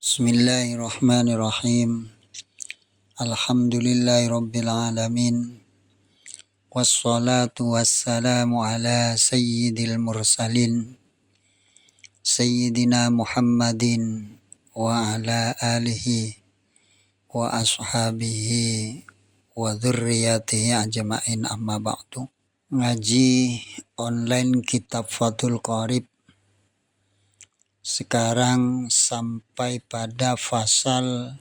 Bismillahirrahmanirrahim. Alhamdulillahirabbil alamin. Wassalatu wassalamu ala sayyidil mursalin. Sayyidina Muhammadin wa ala alihi wa ashabihi wa dzurriyyatihi ajma'in, amma ba'du. Ngaji online kitab Fathul Qorib. Sekarang sampai pada fasal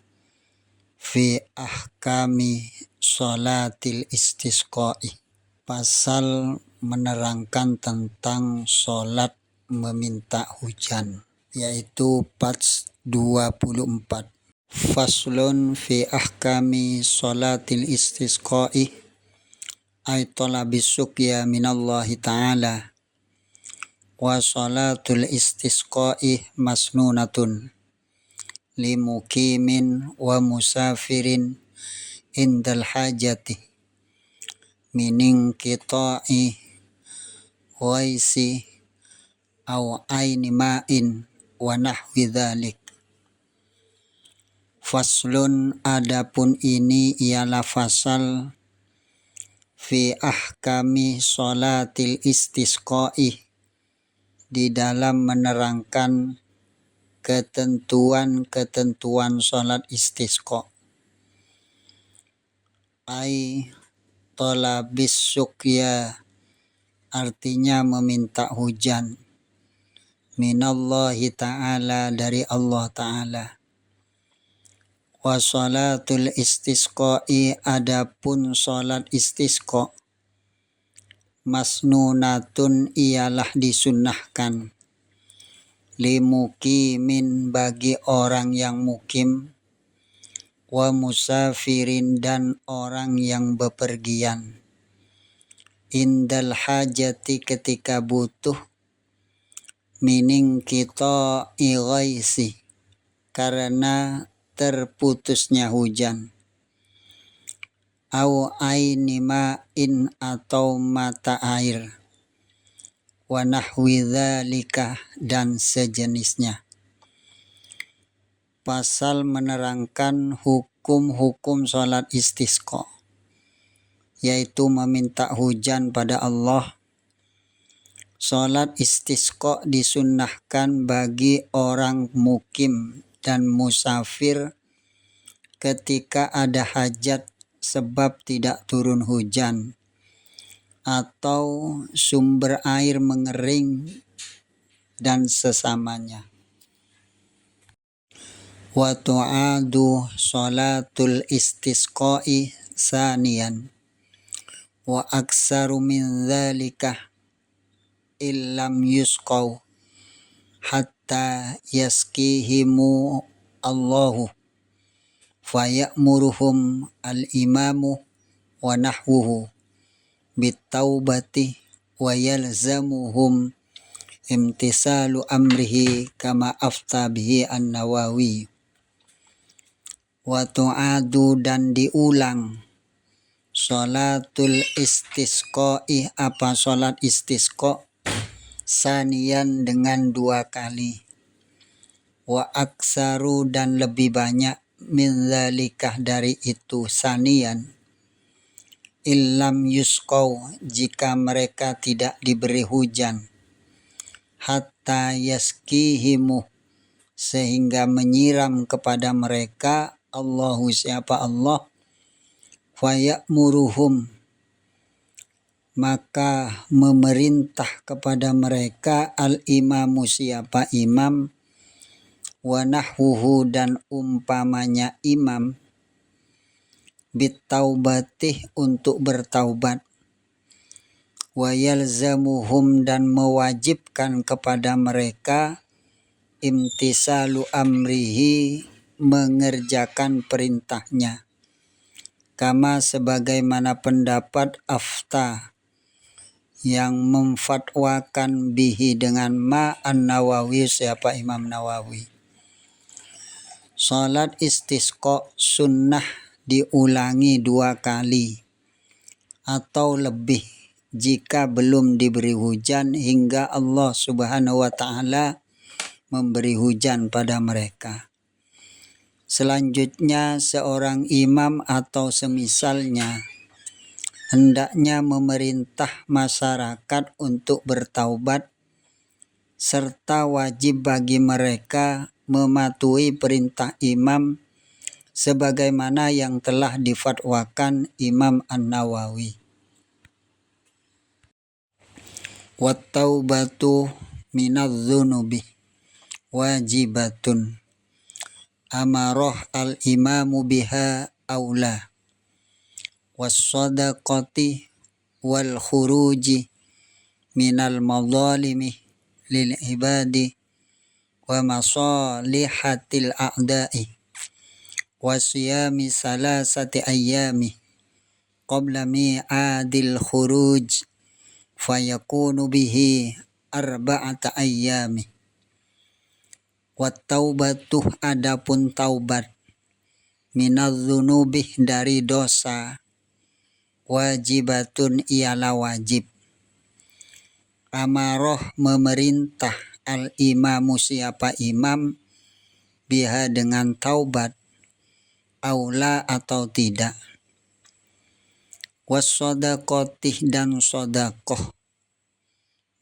fi ahkami sholatil istisqa'i. Pasal menerangkan tentang sholat meminta hujan, yaitu pats 24. Faslun fi ahkami sholatil istisqa'i ay talabis suqya minallahi ta'ala. Wa sholatul istisqa'i masnunatun limukimin wa musafirin indal hajati mining qita'i waisi au aini ma'in wa nahwi dhalik. Faslun, adapun ini ialah fasal fi ahkami sholatil istisqa'i, di dalam menerangkan ketentuan-ketentuan sholat istisqa. Ai tolabis suqya, artinya meminta hujan, minallahi ta'ala, dari Allah ta'ala. Wa sholatul istisqa'i, adapun sholat istisqa, masnunatun, ialah disunnahkan, limukimin, bagi orang yang mukim, wa musafirin, dan orang yang bepergian, indal hajati, ketika butuh, mining kita ghaisi, karena terputusnya hujan, au aini ma'in, atau mata air, wa nahwi dzalika, dan sejenisnya. Pasal menerangkan hukum-hukum sholat istisqa, yaitu meminta hujan pada Allah. Sholat istisqa disunnahkan bagi orang mukim dan musafir ketika ada hajat sebab tidak turun hujan, atau sumber air mengering, dan sesamanya. Wa tu'adu sholatul istisqa'i saniyan wa aksaru min dzalika illam yusqaw hatta yaskihimu Allahu faya'muruhum al-imamu wa nahwuhu bitaubati wa yalzamuhum imtisalu amrihi kama afta bihi an-Nawawi. Wa tu'adu, dan diulang, sholatul istisqa'i, apa sholat istisqa, saniyan, dengan 2 kali, wa aksaru, dan lebih banyak, min dzalikah, dari itu, saniyan, illam yusqaw, jika mereka tidak diberi hujan, hatta yaskihimu, sehingga menyiram kepada mereka, Allahu, siapa Allah, faya'muruhum, maka memerintah kepada mereka, al-imamu, siapa imam, wa nahwuhu, dan umpamanya imam, bitaubatih, untuk bertaubat, wa yalzamuhum, dan mewajibkan kepada mereka, imtisalu amrihi, mengerjakan perintahnya, kama, sebagaimana pendapat afta, yang memfatwakan, bihi, dengan ma, an-Nawawi, siapa Imam Nawawi. Salat istisqa sunnah diulangi 2 kali atau lebih jika belum diberi hujan hingga Allah Subhanahu wa ta'ala memberi hujan pada mereka. Selanjutnya seorang imam atau semisalnya hendaknya memerintah masyarakat untuk bertaubat, serta wajib bagi mereka mematuhi perintah imam sebagaimana yang telah difatwakan Imam An-Nawawi. Wat-taubatu minadz-dzunubi wajibatun amarah al-imamu biha aula was-sadaqati wal khuruji minal madhalimi lil ibadi wa masalihatil a'da'i wa siyami salasati ayyami qabla mi'adil khuruj fayakunu bihi arba'ata ayyami. Wat taubatu adapun taubat minadz-dzunubi dari dosa wajibatun ialah wajib. Amaroh memerintah al-imamu siapa imam biha dengan taubat aula atau tidak. Was-sadaqatih dan sodakoh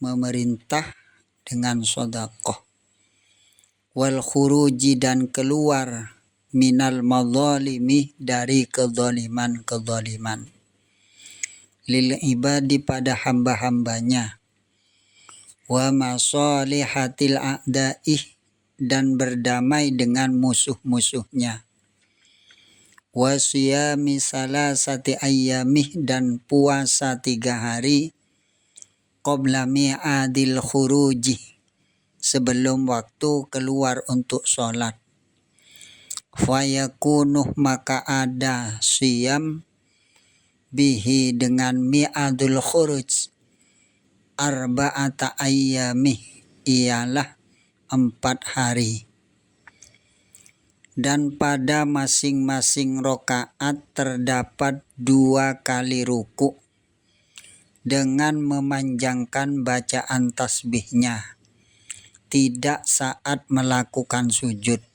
memerintah dengan sodakoh. Wal khuruji dan keluar minal madzalimi dari kezaliman lil ibadi pada hamba-hambanya. Wa masalihatil a'da'i dan berdamai dengan musuh-musuhnya. Wa siyami salasati ayyamih dan puasa 3 hari qabla mi'adil khuruji sebelum waktu keluar untuk sholat. Fayakunuh maka ada siyam bihi dengan mi'adul khuruj arba'ata ayyamih ialah 4 hari. Dan pada masing-masing rokaat terdapat 2 kali ruku dengan memanjangkan bacaan tasbihnya, tidak saat melakukan sujud,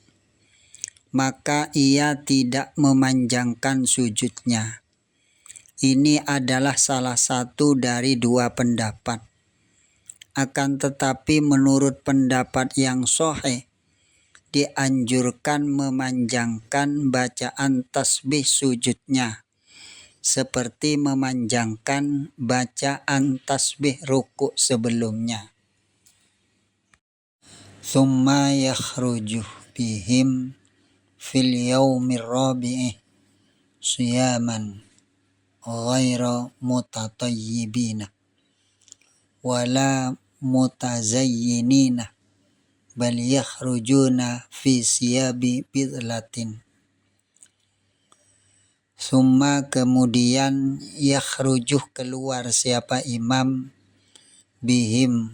maka ia tidak memanjangkan sujudnya. Ini adalah salah satu dari 2 pendapat. Akan tetapi menurut pendapat yang sahih, dianjurkan memanjangkan bacaan tasbih sujudnya, seperti memanjangkan bacaan tasbih ruku sebelumnya. Tsumma yakhruju bihim fil yaumir rabi'i siyaman ghaira mutatayyibina wala mutazayyinina bal yakhrujuna fi siyabi bidlatin. Summa kemudian yakhrujuh keluar siapa imam bihim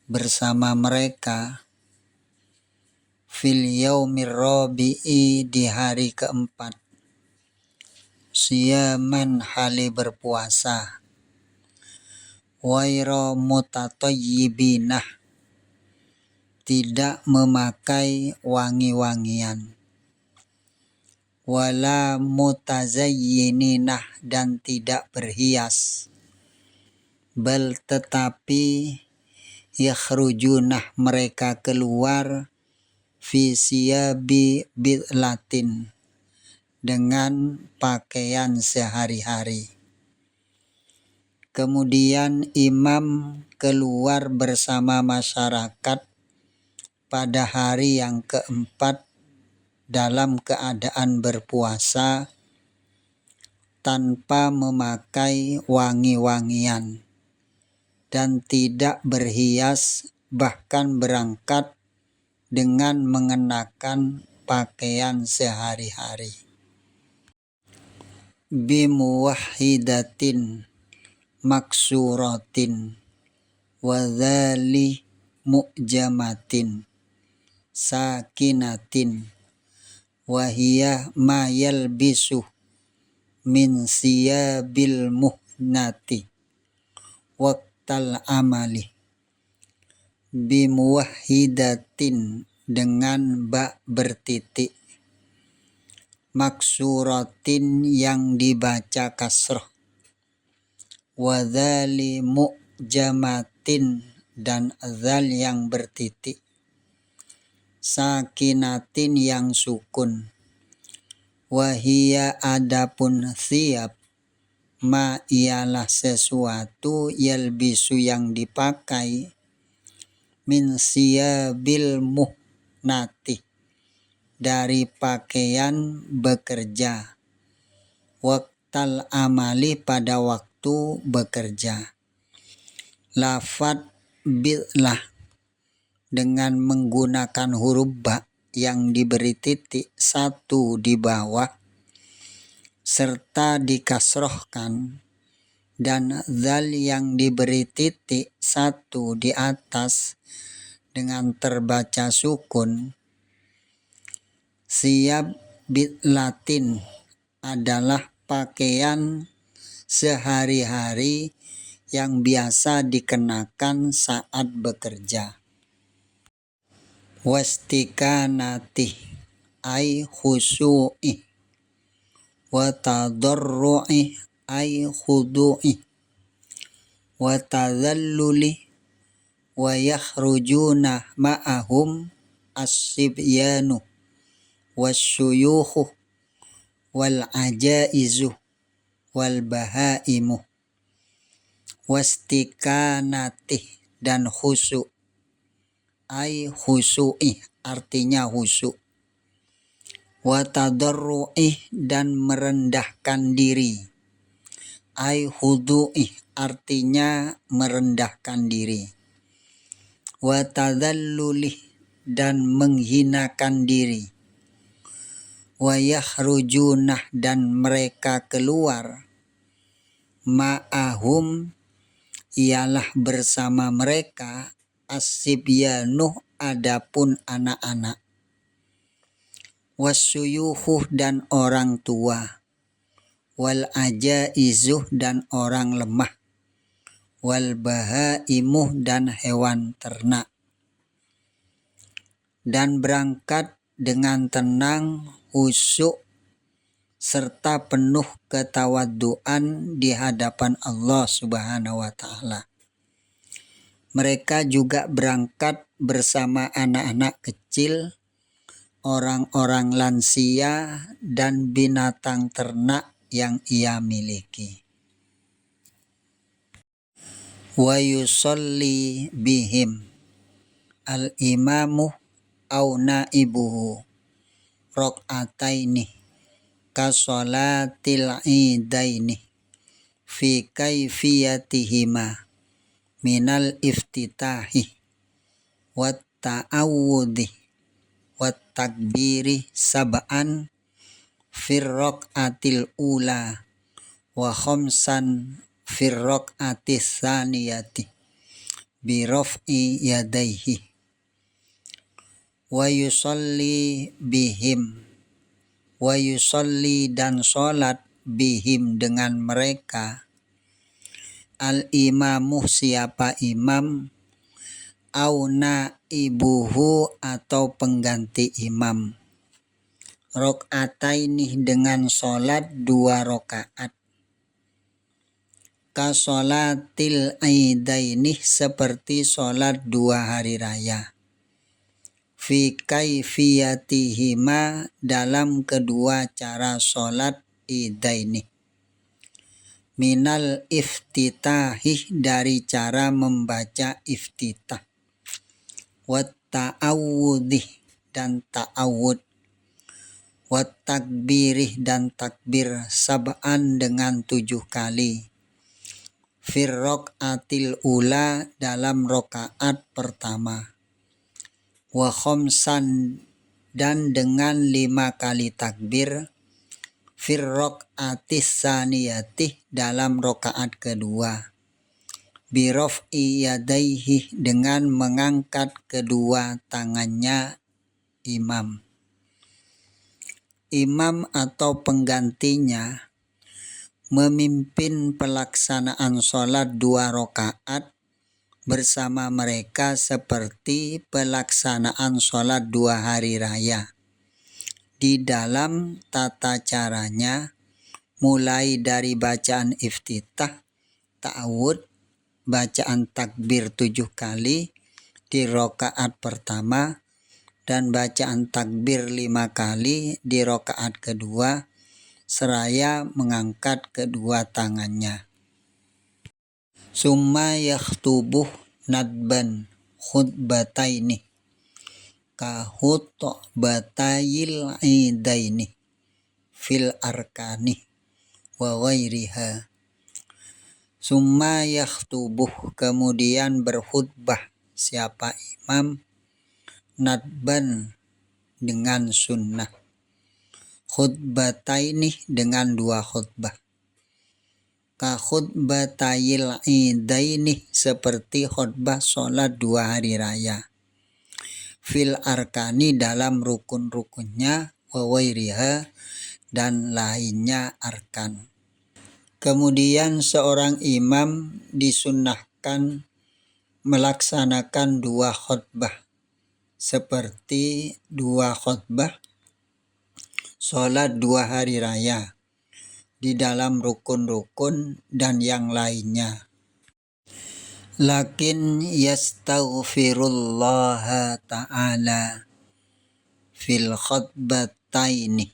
bersama mereka fil yaumir rabi'i di hari keempat siyaman hali berpuasa waira mutatayyibinah tidak memakai wangi-wangian wala mutazayyininah dan tidak berhias bal tetapi yakhrujunah mereka keluar fi siyabi bidlatin dengan pakaian sehari-hari. Kemudian imam keluar bersama masyarakat pada hari yang keempat dalam keadaan berpuasa tanpa memakai wangi-wangian dan tidak berhias, bahkan berangkat dengan mengenakan pakaian sehari-hari. Bimuwahhidatin maksuratin wadhali mu'jamatin sakinatin wahiyah ma yalbisu min siyabil muhnati waqtal amali. Bimuwahhidatin dengan ba bertitik maksuratin yang dibaca kasroh, wa dzali mu'jamatin dan dzal yang bertitik, sakinatin yang sukun, wahia adapun thiyab ma ialah sesuatu yalbisu yang dipakai, min siyabil muhnati dari pakaian bekerja, waqtal amali pada waktu bekerja. Lafad bidlah dengan menggunakan huruf ba yang diberi titik satu di bawah serta dikasrohkan, dan dzal yang diberi titik satu di atas dengan terbaca sukun. Siyab bidlatin adalah pakaian sehari-hari yang biasa dikenakan saat bekerja. Wastikanati ay khusyu'i, wa tadarru'i ay khudu'i, wa tadhalluli wa yakhrujuna ma'ahum as-sibyanu wasyuyukhu wal ajaizu wal bahaimu. Wastikanati dan khusyuk, ay khusyu'i artinya khusyuk, wa tadarru'i dan merendahkan diri, ay khudu'i artinya merendahkan diri, wa tadhalluli dan menghinakan diri, wa yakhrujunah dan mereka keluar, ma'ahum ialah bersama mereka, as-sibyanu adapun anak-anak, wasyuyukhu dan orang tua, wal ajaizuh dan orang lemah, wal bahaimuh dan hewan ternak. Dan berangkat dengan tenang, khusyuk serta penuh ketawaduan di hadapan Allah Subhanahu wa ta'ala. Mereka juga berangkat bersama anak-anak kecil, orang-orang lansia, dan binatang ternak yang ia miliki. Wa yusolli bihim al-imamu au naibuhu rok'ataini kasolatil idaini fi kaifiyatihima minal iftitahi wat ta'awudhi wat takbiri sab'an firrok'atil ula wa khomsan firrok'atis saniyati birof'i yadaihi. Wa yusolli bihim, wa yusolli dan sholat bihim dengan mereka, al-imamu siapa imam, au naibuhu atau pengganti imam, rok'ataini dengan sholat 2 rokaat, kasolatil idaini seperti sholat 2 hari raya, fi kaifiyatihima dalam kedua cara sholat idaini, minal iftitahih dari cara membaca iftitah, wat ta'awudih dan ta'awud, wat takbirih dan takbir sab'an dengan 7 kali, firrok'atil ula dalam rokaat pertama, wa khomsan dan dengan 5 kali takbir, firrok'atis saniyati dalam rokaat kedua, birof'i yadaihi dengan mengangkat kedua tangannya imam. Imam atau penggantinya memimpin pelaksanaan sholat 2 rokaat bersama mereka seperti pelaksanaan sholat 2 hari raya, di dalam tata caranya mulai dari bacaan iftitah, ta'awud, bacaan takbir 7 kali di rakaat pertama dan bacaan takbir 5 kali di rakaat kedua seraya mengangkat kedua tangannya. Summa yakhtubuh nadban khutbataini ka khutbatayil idaini fil arkani wa ghairiha. Summa yakhtubuh, kemudian berkhutbah siapa imam, nadban dengan sunnah, khutbataini dengan 2 khutbah, ka khutbatayil idaini seperti khutbah sholat 2 hari raya, fil arkani dalam rukun-rukunnya, wa ghairiha dan lainnya arkan. Kemudian seorang imam disunnahkan melaksanakan 2 khutbah seperti 2 khutbah sholat 2 hari raya di dalam rukun-rukun dan yang lainnya. Lakin yastaghfirullah ta'ala fil khutbataini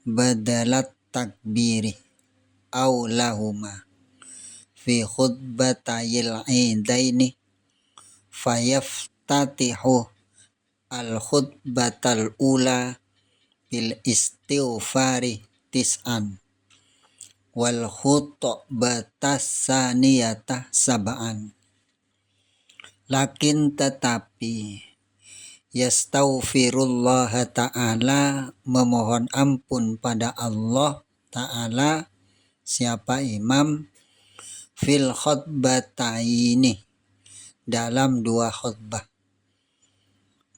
badalat takbiri aw lahuma fi khutbatayil idaini fayaftatihu al khutbatal ula bil istighfari tis'an wal khutbatas saniyata sab'an. Lakin tetapi yastaghfirullah ta'ala memohon ampun pada Allah ta'ala siapa imam, fil khutbataini dalam 2 khutbah,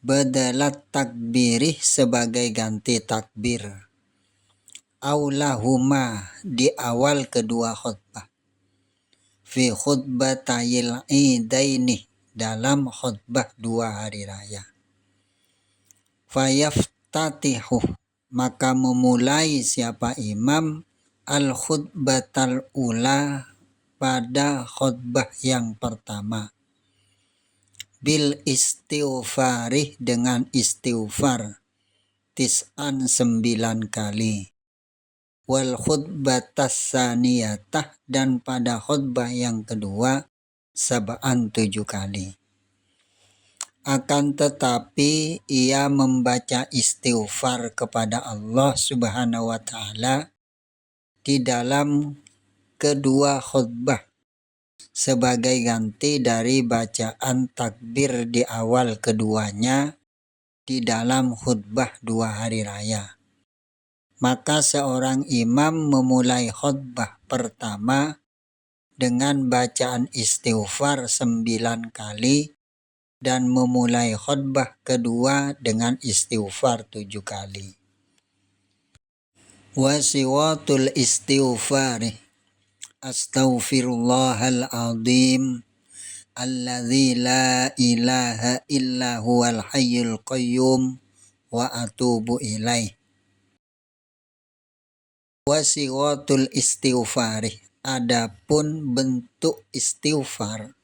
badalat takbiri sebagai ganti takbir, aulahuma di awal kedua khutbah, fi khutbatayil idaini dalam khutbah 2 hari raya. Fayaftatihu, maka memulai siapa imam al khutbatal ula pada khutbah yang pertama, bil istighfari dengan istighfar tis'an 9 kali, wal khutbatas saniyatah dan pada khutbah yang kedua sab'an 7 kali. Akan tetapi ia membaca istighfar kepada Allah Subhanahu wa ta'ala di dalam kedua khutbah sebagai ganti dari bacaan takbir di awal keduanya di dalam khutbah 2 hari raya. Maka seorang imam memulai khutbah pertama dengan bacaan istighfar 9 kali dan memulai khutbah kedua dengan istighfar 7 kali. Wasiwatul istighfari astaghfirullahal azim alladzi la ilaha illa huwal hayyul qayyum wa atubu ilaih. Wasiwatul istighfari, adapun bentuk istighfar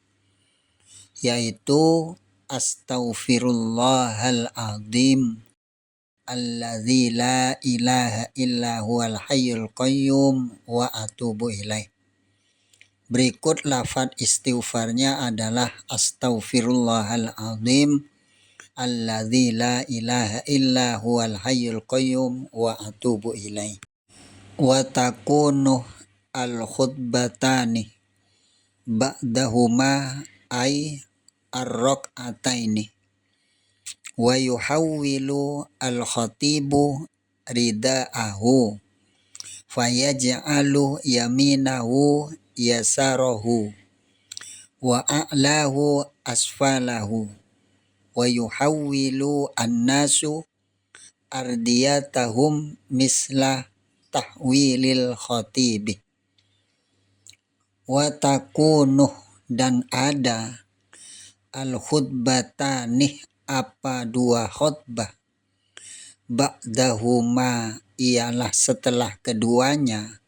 yaitu astaghfirullahal azim alladzi la ilaha illa huwal hayyul qayyum wa atubu ilaih. Berikut lafaz istighfarnya adalah astaghfirullahal azim alladzi la ilaha illa huwal hayyul qayyum wa atubu ilaih. Wa takunu al khutbatani ba'dahuma ay ar-rak'ataini wa yuhawwilu al khatibu ridaahu fayaj'alu yaminahu yasarahu wa a'lahu asfalahu wa yuhawwilu an-nasu ardiyatahum misla tahwilil khatibi. Wa takunu dan ada al khutbatani apa 2 khutbah ba'dahuma ialah setelah keduanya,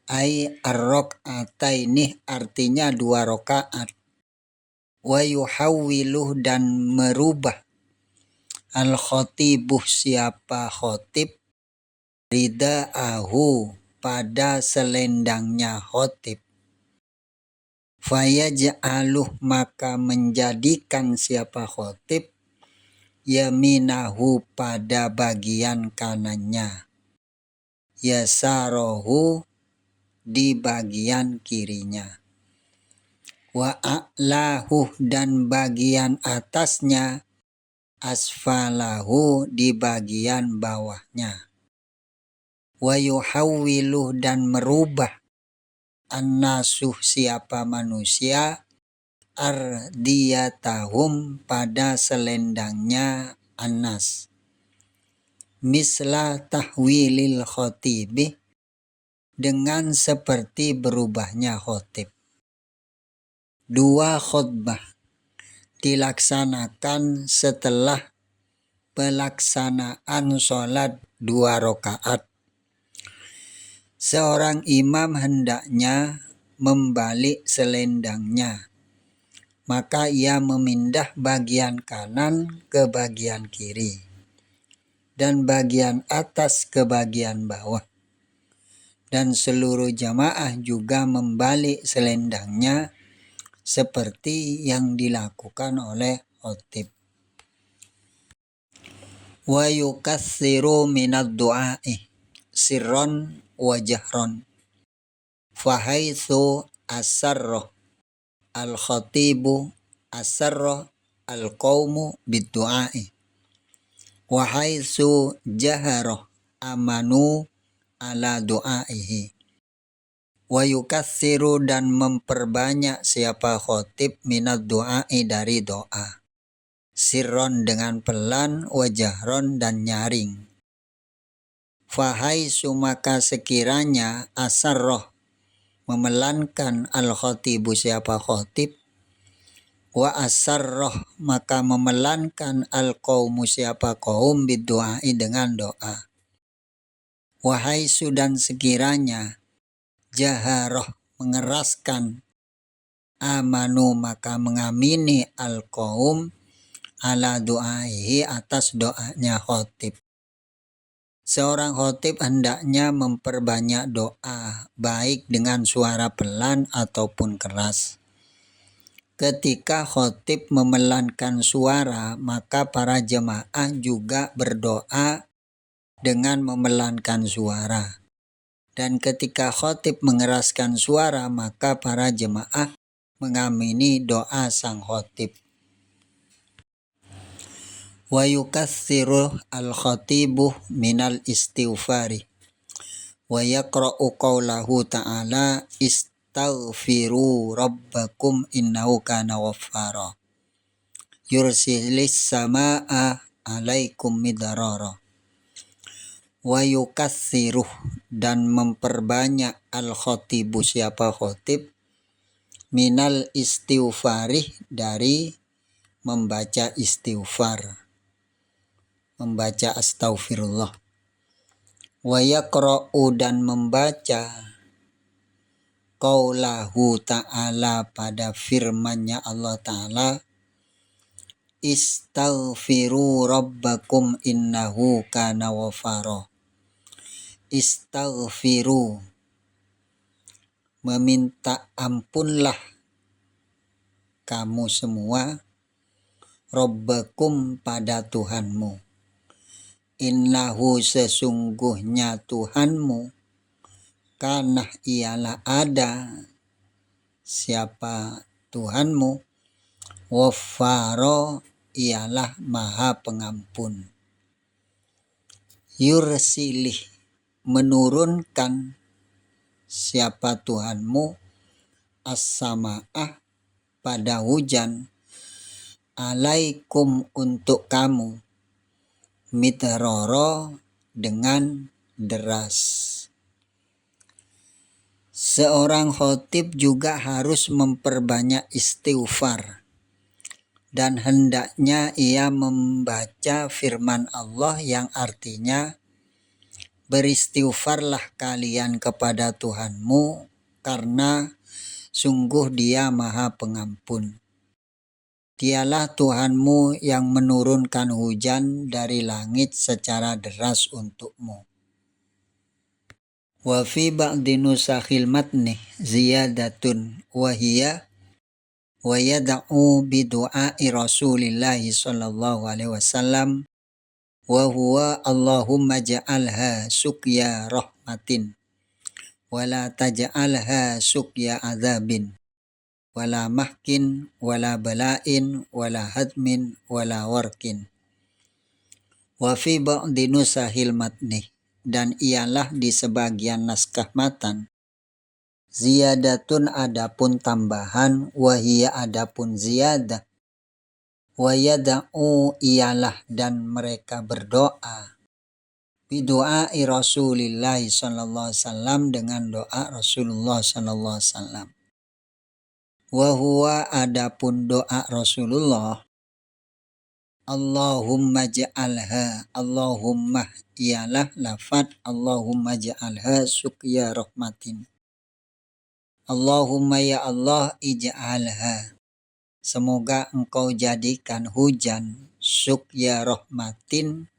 ai ar-rak'ataini artinya 2 rakaat, wa yuhawwiluh dan merubah al-khatibuh siapa khotib ridaahu pada selendangnya khotib, fayaj'aluh maka menjadikan siapa khotib yaminahu pada bagian kanannya, yasarohu di bagian kirinya, wa a'lahu dan bagian atasnya, asfalahu di bagian bawahnya, wa yuhawwiluh dan merubah an-nasuh siapa manusia ardiyatahum pada selendangnya anas, misla tahwilil khotibi dengan seperti berubahnya khotib. 2 khutbah dilaksanakan setelah pelaksanaan sholat 2 rakaat. Seorang imam hendaknya membalik selendangnya, maka ia memindah bagian kanan ke bagian kiri dan bagian atas ke bagian bawah, dan seluruh jamaah juga membalik selendangnya seperti yang dilakukan oleh khotib. Wa yukatsiru minad du'a'i sirron wa jahron, fahaitsu asarra al-khatibu asarra al-qaumu bid-du'a'i, wa haitsu jahara amanu ala du'aihi, wa yukatsiru dan memperbanyak siapa khotib minad du'ai dari doa, sirron dengan pelan, wa jahron dan nyaring. Fahaitsu maka sekiranya asarroh memelankan al-khotibu siapa khotib, wa asarroh maka memelankan al-qaumu siapa kaum bid-du'ai dengan doa, wa haitsu dan sekiranya jaharoh mengeraskan amanu maka mengamini al-qaum ala du'aihi atas doanya khotib. Seorang khotib hendaknya memperbanyak doa, baik dengan suara pelan ataupun keras. Ketika khotib memelankan suara, maka para jemaah juga berdoa dengan memelankan suara. Dan ketika khotib mengeraskan suara, maka para jemaah mengamini doa sang khotib. Wa yukatsiru al-khatibu minal istighfari, wa yaqra'u qawlahu ta'ala istaghfiru rabbakum innahu kana ghaffara yursilis sama'a alaikum midrara, wa yukatsiru dan memperbanyak al-khatibu siapa khotib minal istighfari dari membaca istighfar, membaca astaghfirullah, wa yaqra'u dan membaca qaulahu ta'ala pada firman-Nya Allah Ta'ala istaghfiru rabbakum innahu kana ghaffara. Istaghfiru meminta ampunlah kamu semua rabbakum pada Tuhanmu, innahu sesungguhnya Tuhanmu, kana ialah ada siapa Tuhanmu, ghaffara ialah maha pengampun, yursilih menurunkan siapa Tuhanmu, as-sama'ah pada hujan, alaikum untuk kamu, midrara dengan deras. Seorang khotib juga harus memperbanyak istighfar, dan hendaknya ia membaca firman Allah yang artinya, beristighfarlah kalian kepada Tuhanmu karena sungguh Dia Maha Pengampun. Dialah Tuhanmu yang menurunkan hujan dari langit secara deras untukmu. Wa fi ba'di nusakhil matni ziyadatun wa hiya wa yad'u bi du'ai Rasulillahi sallallahu alaihi wasallam wa huwa Allahumma ja'alha suqya rahmatin wa la taj'alha suqya adzabin wa la mahkin wa la bala'in wa la hadmin wa la warkin. Wa fi ba'di nusahil matni, dan ialah di sebagian naskah matan, ziyadatun adapun tambahan, wahia adapun ziyadah, wa yada'u ialah dan mereka berdoa, bidu'ai Rasulillahi sallallahu alaihi wasallam dengan doa Rasulullah sallallahu alaihi wasallam. Wa huwa adapun doa Rasulullah, Allahumma ja'alha, Allahumma ialah lafad Allahumma ja'alha suqya rahmatin. Allahumma ya Allah ij'alha, semoga engkau jadikan hujan suqya rahmatin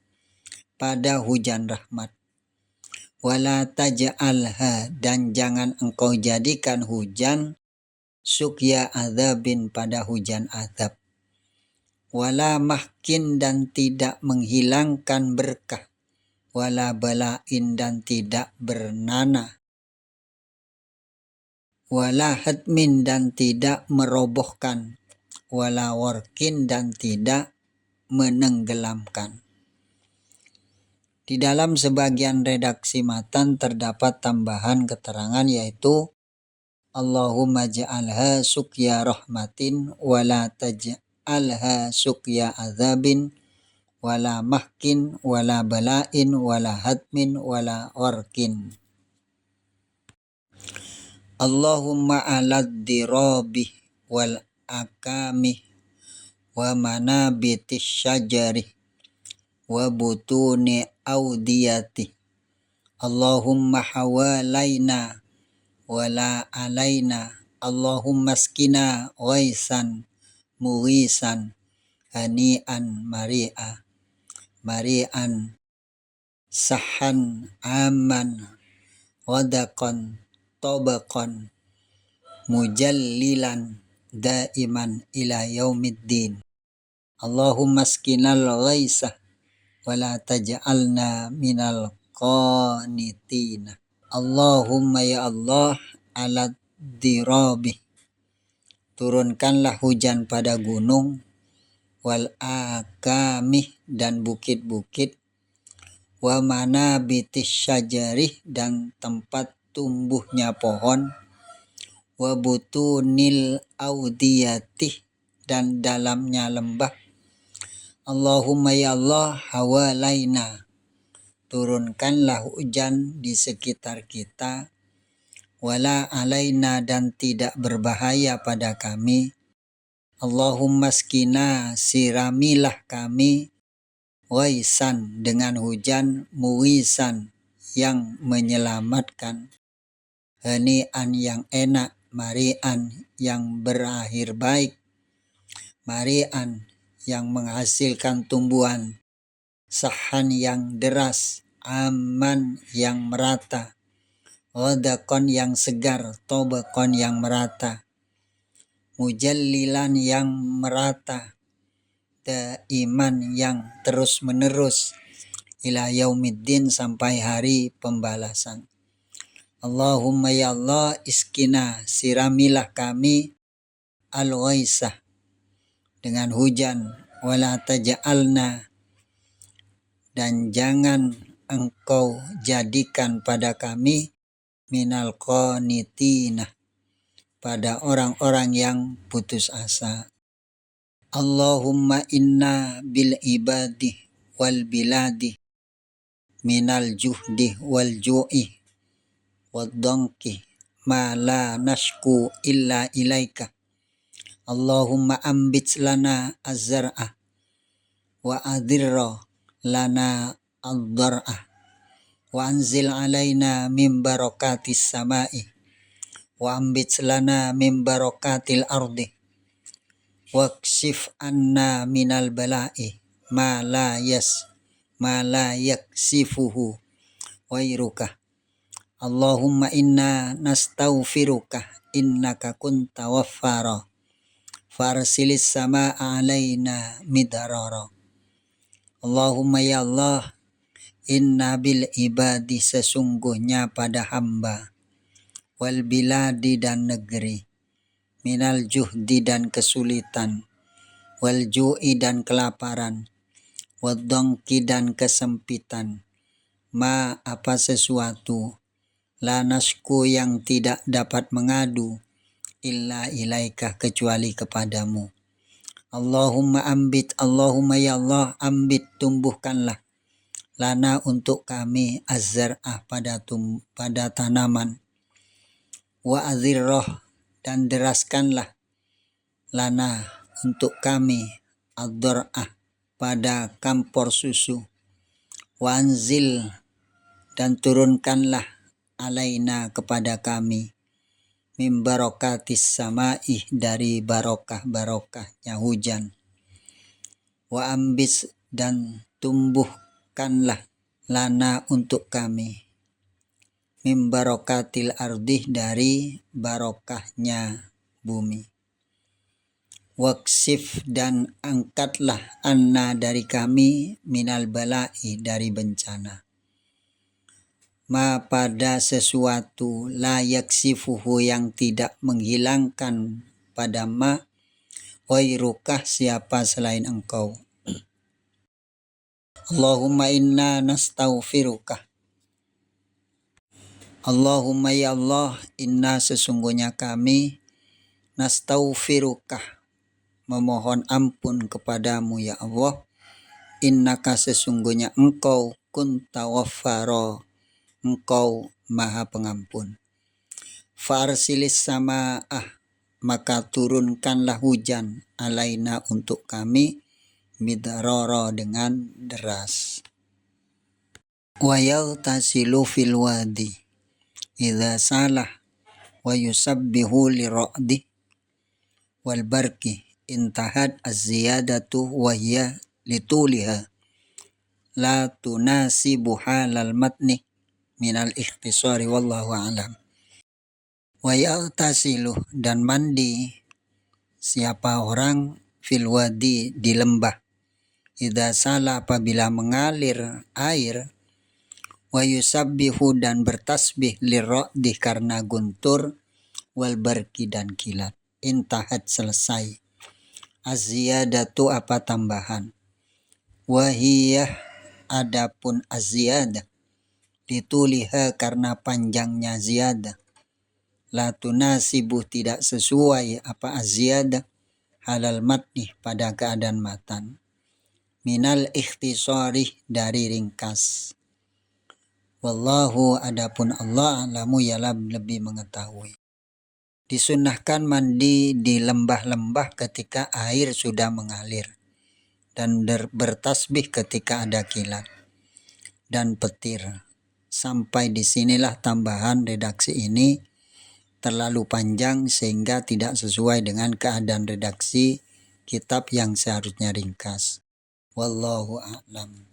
pada hujan rahmat. Wala taj'alha, dan jangan engkau jadikan hujan suqya adzabin pada hujan azab. Wala mahkin, dan tidak menghilangkan berkah. Wala bala'in, dan tidak bernanah. Wala hadmin, dan tidak merobohkan. Wala warkin, dan tidak menenggelamkan. Di dalam sebagian redaksi matan terdapat tambahan keterangan, yaitu Allahumma ja'alha suqya rahmatin wala taj'alha suqya azabin wala mahkin wala bala'in wala hadmin wala warkin. Allahumma alad dirabi wal akami wa manabitis syajari wa butuni audiyati. Allahumma hawalaina wala alaina. Allahumma skina ghaisan mughisan hani'an mari'a mari'an sahan aman wadaqan tabaqan mujallilan daiman ila yaumiddin. Allahumma skinal ghaisa wala taj'alna minal qanitina. Allahumma ya Allah alat dirabi, turunkanlah hujan pada gunung, wal akamih, dan bukit-bukit, wa manabitis syajarih, dan tempat tumbuhnya pohon, wa butunil audiyatih, dan dalamnya lembah. Allahumma ya Allah hawalaina, turunkanlah hujan di sekitar kita, wala alaina, dan tidak berbahaya pada kami. Allahumma skina, siramilah kami, waisan, dengan hujan, muwisan, yang menyelamatkan, hani'an, yang enak, mari'an, yang berakhir baik, mari'an, yang menghasilkan tumbuhan, sahan, yang deras, aman, yang merata, ghadaqan, yang segar, tabaqan, yang merata, mujallilan, yang merata, daiman, yang terus menerus, ila yaumiddin, sampai hari pembalasan. Allahumma ya Allah iskina, siramilah kami, al-ghaisah, dengan hujan, wala taj'alna, dan jangan engkau jadikan pada kami, minal qanitina, pada orang-orang yang putus asa. Allahumma inna bil ibadi wal biladi minal juhdi wal ju'i wad dhanki ma la nashku illa ilaika. Allahumma ambit lana az-zar'a wa adirra lana ad-dar'a wa anzil alaina min barakatis sama'i wa ambit lana min barakatil ardi wakshif anna minal bala'i ma la yaksifuhu wairuka. Allahumma inna nastaghfiruka innaka kunta waffara farsilis sama'a alaina midarara. Allahumma ya Allah, inna bil ibadi sesungguhnya pada hamba, wal biladi dan negeri, minal juhdi dan kesulitan, wal ju'i dan kelaparan, wadongki dan kesempitan, ma apa sesuatu, la nasku yang tidak dapat mengadu, illa ilaika kecuali kepadamu. Allahumma ya Allah ambit tumbuhkanlah lana untuk kami az-zar'ah pada tanaman, wa azirroh dan deraskanlah lana untuk kami ad-dar'ah pada kampor susu, wa anzil dan turunkanlah alaina kepada kami min barakatis sama'i dari barokahnya hujan, wa ambis dan tumbuhkanlah lana untuk kami min barakatil ardi dari barokahnya bumi, waksif dan angkatlah anna dari kami minal bala'i dari bencana, ma pada sesuatu la yaksifuhu yang tidak menghilangkan pada ma wairukah siapa selain engkau. Allahumma inna nastaghfiruka. Allahumma ya Allah, inna sesungguhnya kami nastaghfiruka memohon ampun kepadamu ya Allah, innaka sesungguhnya engkau kunta waffara engkau maha pengampun. Farsilis sama'ah maka turunkanlah hujan alaina untuk kami midarara dengan deras. Wa yaghtasilu fil wadi idza salah wa yusabbihu li ra'di wal barki intahat az-ziyadatu wa hiya lituliha la tunasibu halal matni minal ikhtisari wallahu a'lam. Wa yaghtasilu dan mandi siapa orang fil wadi di lembah, idza sala apabila mengalir air, wa yusabbihu dan bertasbih lirra'di karena guntur, wal barki dan kilat, intahat selesai, az-ziyadatu apa tambahan, wahiyah adapun az-ziyadah dituliha karena panjangnya ziyadah, la tunasibu tidak sesuai apa az-ziyadah halal matni pada keadaan matan, minal ikhtisari dari ringkas, wallahu adapun Allah alamu ya lebih mengetahui. Disunnahkan mandi di lembah-lembah ketika air sudah mengalir dan bertasbih ketika ada kilat dan petir. Sampai disinilah tambahan redaksi ini terlalu panjang sehingga tidak sesuai dengan keadaan redaksi kitab yang seharusnya ringkas. Wallahu a'lam.